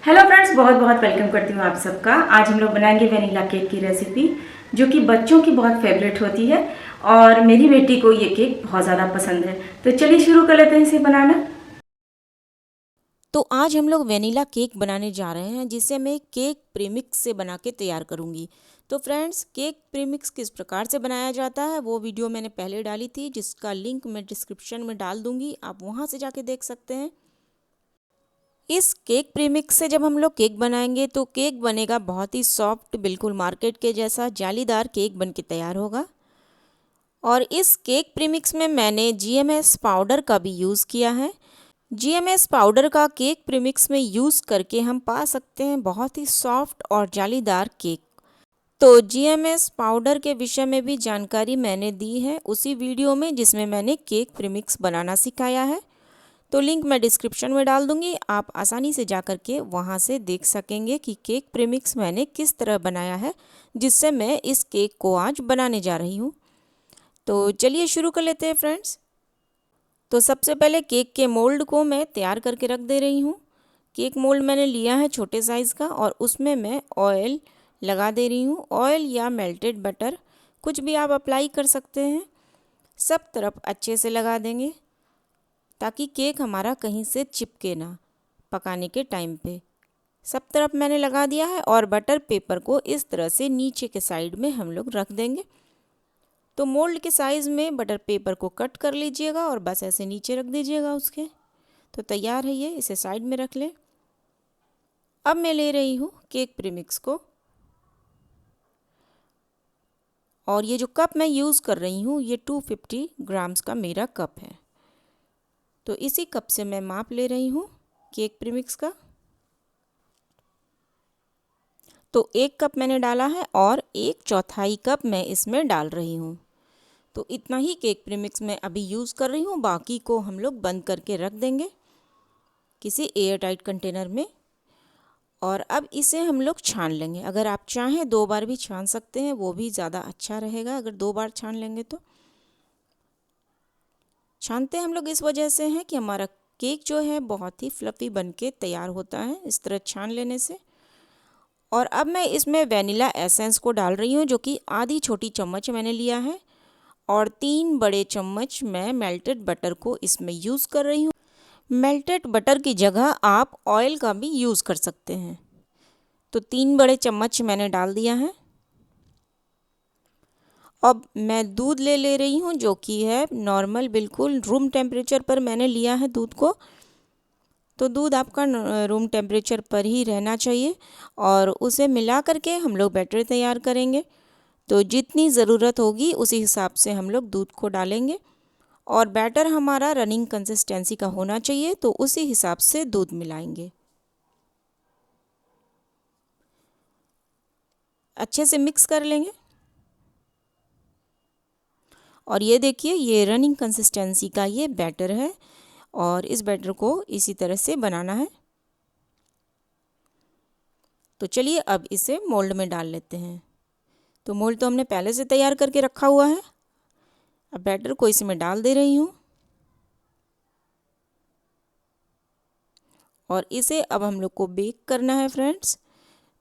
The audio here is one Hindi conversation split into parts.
हेलो फ्रेंड्स, बहुत बहुत वेलकम करती हूँ आप सबका। आज हम लोग बनाएंगे वेनिला केक की रेसिपी, जो कि बच्चों की बहुत फेवरेट होती है और मेरी बेटी को ये केक बहुत ज़्यादा पसंद है। तो चलिए शुरू कर लेते हैं इसे बनाना। तो आज हम लोग वेनिला केक बनाने जा रहे हैं, जिसे मैं केक प्रीमिक्स से बना के तैयार करूंगी। तो फ्रेंड्स, केक प्रीमिक्स किस प्रकार से बनाया जाता है वो वीडियो मैंने पहले डाली थी, जिसका लिंक मैं डिस्क्रिप्शन में डाल दूंगी, आप वहां से जाके देख सकते हैं। इस केक प्रीमिक्स से जब हम लोग केक बनाएंगे तो केक बनेगा बहुत ही सॉफ्ट, बिल्कुल मार्केट के जैसा जालीदार केक बन के तैयार होगा। और इस केक प्रीमिक्स में मैंने जीएमएस पाउडर का भी यूज़ किया है। जीएमएस पाउडर का केक प्रीमिक्स में यूज़ करके हम पा सकते हैं बहुत ही सॉफ्ट और जालीदार केक। तो जीएमएस पाउडर के विषय में भी जानकारी मैंने दी है उसी वीडियो में, जिसमें मैंने केक प्रीमिक्स बनाना सिखाया है। तो लिंक मैं डिस्क्रिप्शन में डाल दूंगी, आप आसानी से जा कर के वहाँ से देख सकेंगे कि केक प्रीमिक्स मैंने किस तरह बनाया है, जिससे मैं इस केक को आज बनाने जा रही हूँ। तो चलिए शुरू कर लेते हैं फ्रेंड्स। तो सबसे पहले केक के मोल्ड को मैं तैयार करके रख दे रही हूँ। केक मोल्ड मैंने लिया है छोटे साइज़ का, और उसमें मैं ऑयल लगा दे रही हूँ। ऑयल या मेल्टेड बटर, कुछ भी आप अप्लाई कर सकते हैं। सब तरफ अच्छे से लगा देंगे ताकि केक हमारा कहीं से चिपके ना पकाने के टाइम पे। सब तरफ मैंने लगा दिया है, और बटर पेपर को इस तरह से नीचे के साइड में हम लोग रख देंगे। तो मोल्ड के साइज़ में बटर पेपर को कट कर लीजिएगा और बस ऐसे नीचे रख दीजिएगा उसके। तो तैयार है ये, इसे साइड में रख लें। अब मैं ले रही हूँ केक प्रीमिक्स को, और ये जो कप मैं यूज़ कर रही हूँ ये 250 ग्राम्स का मेरा कप है। तो इसी कप से मैं माप ले रही हूँ केक प्रीमिक्स का। तो 1 कप मैंने डाला है और 1/4 कप मैं इसमें डाल रही हूँ। तो इतना ही केक प्रीमिक्स मैं अभी यूज़ कर रही हूँ, बाकी को हम लोग बंद करके रख देंगे किसी एयर टाइट कंटेनर में। और अब इसे हम लोग छान लेंगे। अगर आप चाहें 2 बार भी छान सकते हैं, वो भी ज़्यादा अच्छा रहेगा अगर 2 बार छान लेंगे तो। छानते हम लोग इस वजह से हैं कि हमारा केक जो है बहुत ही फ्लफ़ी बन के तैयार होता है इस तरह छान लेने से। और अब मैं इसमें वेनिला एसेंस को डाल रही हूँ, जो कि आधी छोटी चम्मच मैंने लिया है। और 3 बड़े चम्मच मैं मेल्टेड बटर को इसमें यूज़ कर रही हूँ। मेल्टेड बटर की जगह आप ऑयल का भी यूज़ कर सकते हैं। तो 3 बड़े चम्मच मैंने डाल दिया है। अब मैं दूध ले रही हूँ, जो कि है नॉर्मल, बिल्कुल रूम टेम्परेचर पर मैंने लिया है दूध को। तो दूध आपका रूम टेम्परेचर पर ही रहना चाहिए, और उसे मिला करके हम लोग बैटर तैयार करेंगे। तो जितनी ज़रूरत होगी उसी हिसाब से हम लोग दूध को डालेंगे, और बैटर हमारा रनिंग कंसिस्टेंसी का होना चाहिए, तो उसी हिसाब से दूध मिलाएंगे। अच्छे से मिक्स कर लेंगे। और ये देखिए, ये रनिंग कंसिस्टेंसी का ये बैटर है, और इस बैटर को इसी तरह से बनाना है। तो चलिए अब इसे मोल्ड में डाल लेते हैं। तो मोल्ड तो हमने पहले से तैयार करके रखा हुआ है। अब बैटर को इसमें डाल दे रही हूँ, और इसे अब हम लोग को बेक करना है फ्रेंड्स।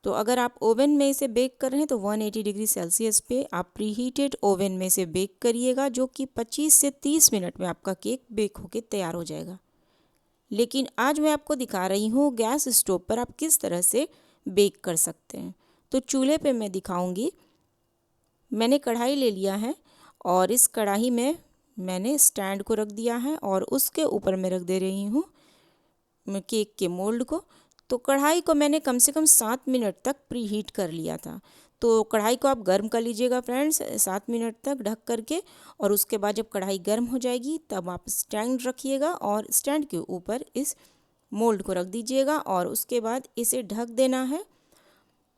तो अगर आप ओवन में इसे बेक कर रहे हैं तो 180 डिग्री सेल्सियस पे आप प्रीहीटेड ओवन में इसे बेक करिएगा, जो कि 25 से 30 मिनट में आपका केक बेक होके तैयार हो जाएगा। लेकिन आज मैं आपको दिखा रही हूँ गैस स्टोव पर आप किस तरह से बेक कर सकते हैं। तो चूल्हे पे मैं दिखाऊंगी। मैंने कढ़ाई ले लिया है, और इस कढ़ाई में मैंने स्टैंड को रख दिया है, और उसके ऊपर मैं रख दे रही हूँ केक के मोल्ड को। तो कढ़ाई को मैंने कम से कम 7 मिनट तक प्री हीट कर लिया था। तो कढ़ाई को आप गर्म कर लीजिएगा फ्रेंड्स 7 मिनट तक ढक करके। और उसके बाद जब कढ़ाई गर्म हो जाएगी तब आप स्टैंड रखिएगा, और स्टैंड के ऊपर इस मोल्ड को रख दीजिएगा, और उसके बाद इसे ढक देना है।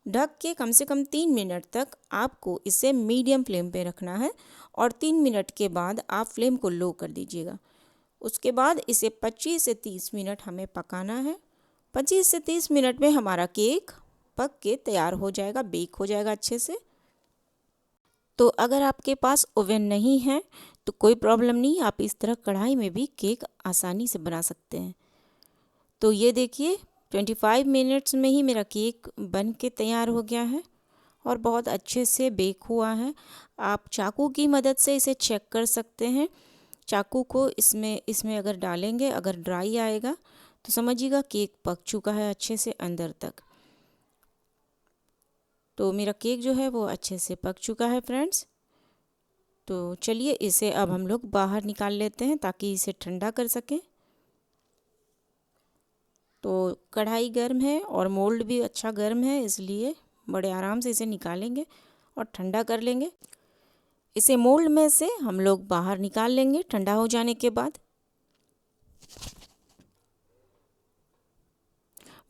ढक के कम से कम 3 मिनट तक आपको इसे मीडियम फ्लेम पे रखना है, और 3 मिनट के बाद आप फ्लेम को लो कर दीजिएगा। उसके बाद इसे 25 से 30 मिनट हमें पकाना है। 25 से 30 मिनट में हमारा केक पक के तैयार हो जाएगा, बेक हो जाएगा अच्छे से। तो अगर आपके पास ओवन नहीं है तो कोई प्रॉब्लम नहीं, आप इस तरह कढ़ाई में भी केक आसानी से बना सकते हैं। तो ये देखिए, 25 मिनट्स में ही मेरा केक बन के तैयार हो गया है और बहुत अच्छे से बेक हुआ है। आप चाकू की मदद से इसे चेक कर सकते हैं। चाकू को इसमें अगर डालेंगे, अगर ड्राई आएगा तो समझिएगा केक पक चुका है अच्छे से अंदर तक। तो मेरा केक जो है वो अच्छे से पक चुका है फ्रेंड्स। तो चलिए इसे अब हम लोग बाहर निकाल लेते हैं ताकि इसे ठंडा कर सकें। तो कढ़ाई गर्म है और मोल्ड भी अच्छा गर्म है, इसलिए बड़े आराम से इसे निकालेंगे और ठंडा कर लेंगे। इसे मोल्ड में से हम लोग बाहर निकाल लेंगे ठंडा हो जाने के बाद।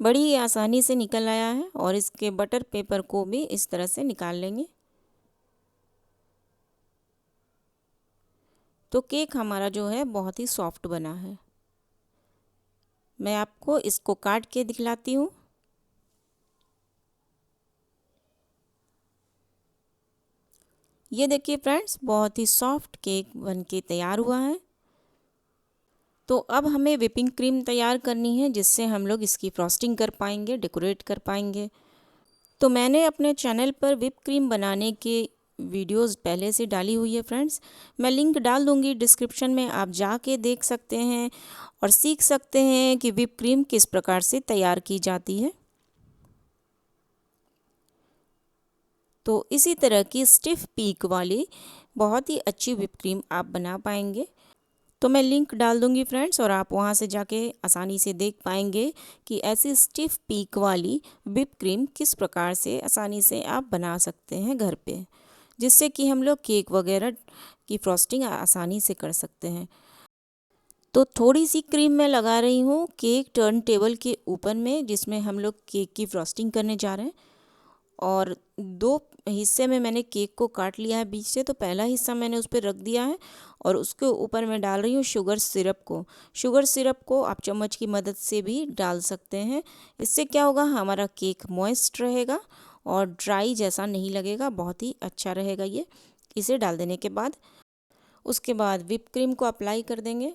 बड़ी ही आसानी से निकल आया है और इसके बटर पेपर को भी इस तरह से निकाल लेंगे। तो केक हमारा जो है बहुत ही सॉफ्ट बना है। मैं आपको इसको काट के दिखलाती हूँ। ये देखिए फ्रेंड्स, बहुत ही सॉफ्ट केक बनके तैयार हुआ है। तो अब हमें व्हिपिंग क्रीम तैयार करनी है जिससे हम लोग इसकी फ्रॉस्टिंग कर पाएंगे, डेकोरेट कर पाएंगे। तो मैंने अपने चैनल पर व्हिप क्रीम बनाने के वीडियोस पहले से डाली हुई है फ्रेंड्स। मैं लिंक डाल दूंगी डिस्क्रिप्शन में, आप जाके देख सकते हैं और सीख सकते हैं कि व्हिप क्रीम किस प्रकार से तैयार की जाती है। तो इसी तरह की स्टिफ पीक वाली बहुत ही अच्छी व्हिप क्रीम आप बना पाएंगे। तो मैं लिंक डाल दूंगी फ्रेंड्स और आप वहां से जाके आसानी से देख पाएंगे कि ऐसी स्टिफ पीक वाली व्हिप क्रीम किस प्रकार से आसानी से आप बना सकते हैं घर पे, जिससे कि हम लोग केक वगैरह की फ्रॉस्टिंग आसानी से कर सकते हैं। तो थोड़ी सी क्रीम मैं लगा रही हूँ केक टर्न टेबल के ऊपर में, जिसमें हम लोग केक की फ्रॉस्टिंग करने जा रहे हैं। और 2 हिस्से में मैंने केक को काट लिया है बीच से। तो पहला हिस्सा मैंने उस पर रख दिया है और उसके ऊपर मैं डाल रही हूँ शुगर सिरप को। शुगर सिरप को आप चम्मच की मदद से भी डाल सकते हैं। इससे क्या होगा, हमारा केक मॉइस्ट रहेगा और ड्राई जैसा नहीं लगेगा, बहुत ही अच्छा रहेगा ये। इसे डाल देने के बाद उसके बाद व्हिप क्रीम को अप्लाई कर देंगे।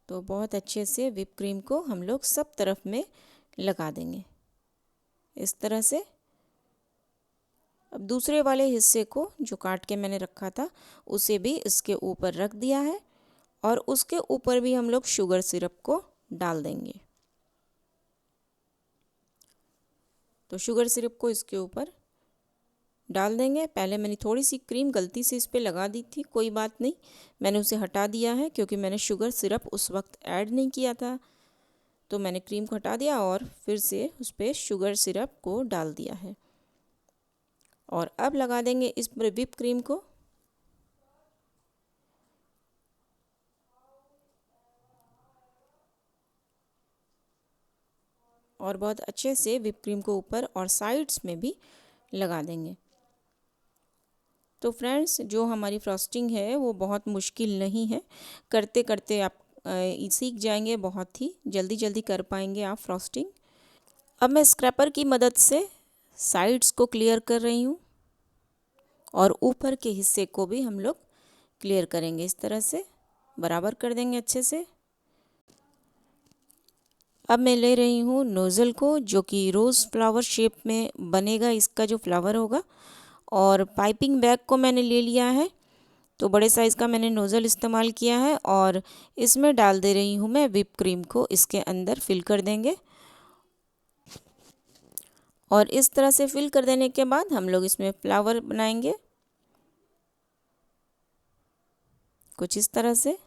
तो बहुत अच्छे से व्हिप क्रीम को हम लोग सब तरफ में लगा देंगे इस तरह से। अब दूसरे वाले हिस्से को जो काट के मैंने रखा था उसे भी इसके ऊपर रख दिया है और उसके ऊपर भी हम लोग शुगर सिरप को डाल देंगे। तो शुगर सिरप को इसके ऊपर डाल देंगे। पहले मैंने थोड़ी सी क्रीम गलती से इस पर लगा दी थी, कोई बात नहीं, मैंने उसे हटा दिया है क्योंकि मैंने शुगर सिरप उस वक्त ऐड नहीं किया था। तो मैंने क्रीम को हटा दिया और फिर से उस पर शुगर सिरप को डाल दिया है और अब लगा देंगे इस पर व्हिप क्रीम को। और बहुत अच्छे से व्हिप क्रीम को ऊपर और साइड्स में भी लगा देंगे। तो फ्रेंड्स, जो हमारी फ्रॉस्टिंग है वो बहुत मुश्किल नहीं है, करते करते आप सीख जाएंगे, बहुत ही जल्दी जल्दी कर पाएंगे आप फ्रॉस्टिंग। अब मैं स्क्रैपर की मदद से साइड्स को क्लियर कर रही हूँ और ऊपर के हिस्से को भी हम लोग क्लियर करेंगे। इस तरह से बराबर कर देंगे अच्छे से। अब मैं ले रही हूँ नोज़ल को, जो कि रोज़ फ्लावर शेप में बनेगा, इसका जो फ्लावर होगा। और पाइपिंग बैग को मैंने ले लिया है, तो बड़े साइज़ का मैंने नोज़ल इस्तेमाल किया है और इसमें डाल दे रही हूँ मैं व्हिप क्रीम को, इसके अंदर फिल कर देंगे। और इस तरह से फिल कर देने के बाद हम लोग इसमें फ्लावर बनाएंगे कुछ इस तरह से।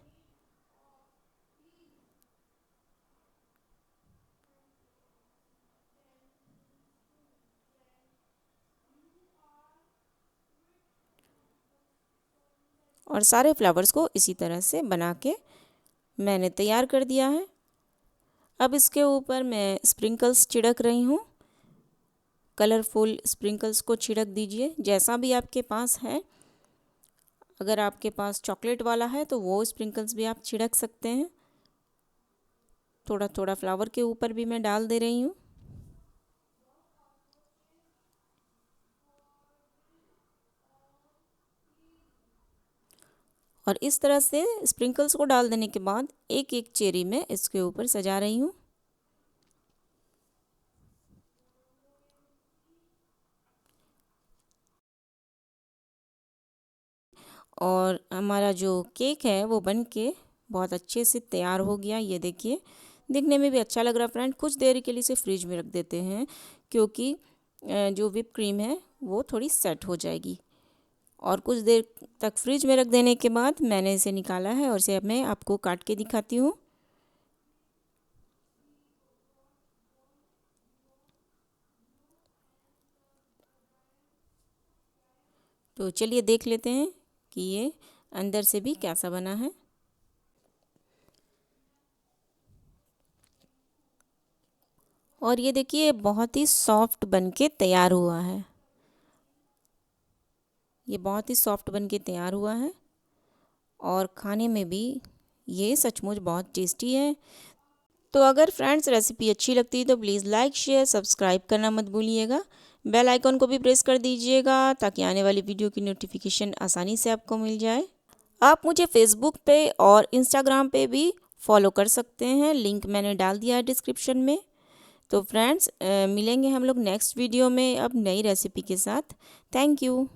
और सारे फ्लावर्स को इसी तरह से बना के मैंने तैयार कर दिया है। अब इसके ऊपर मैं स्प्रिंकल्स छिड़क रही हूँ। कलरफुल स्प्रिंकल्स को छिड़क दीजिए जैसा भी आपके पास है। अगर आपके पास चॉकलेट वाला है तो वो स्प्रिंकल्स भी आप छिड़क सकते हैं। थोड़ा थोड़ा फ्लावर के ऊपर भी मैं डाल दे रही हूँ। और इस तरह से स्प्रिंकल्स को डाल देने के बाद एक एक चेरी में इसके ऊपर सजा रही हूँ। और हमारा जो केक है वो बन के बहुत अच्छे से तैयार हो गया। ये देखिए, दिखने में भी अच्छा लग रहा है फ्रेंड। कुछ देर के लिए इसे फ्रिज में रख देते हैं क्योंकि जो व्हिप क्रीम है वो थोड़ी सेट हो जाएगी। और कुछ देर तक फ्रिज में रख देने के बाद मैंने इसे निकाला है और इसे अब मैं आपको काट के दिखाती हूँ। तो चलिए देख लेते हैं कि ये अंदर से भी कैसा बना है। और ये देखिए बहुत ही सॉफ्ट बनके तैयार हुआ है। ये बहुत ही सॉफ्ट बनके तैयार हुआ है और खाने में भी ये सचमुच बहुत टेस्टी है। तो अगर फ्रेंड्स रेसिपी अच्छी लगती है तो प्लीज़ लाइक शेयर सब्सक्राइब करना मत भूलिएगा। बेल आइकन को भी प्रेस कर दीजिएगा ताकि आने वाली वीडियो की नोटिफिकेशन आसानी से आपको मिल जाए। आप मुझे फेसबुक पे और इंस्टाग्राम पे भी फॉलो कर सकते हैं, लिंक मैंने डाल दिया है डिस्क्रिप्शन में। तो फ्रेंड्स मिलेंगे हम लोग नेक्स्ट वीडियो में अब नई रेसिपी के साथ। Thank you.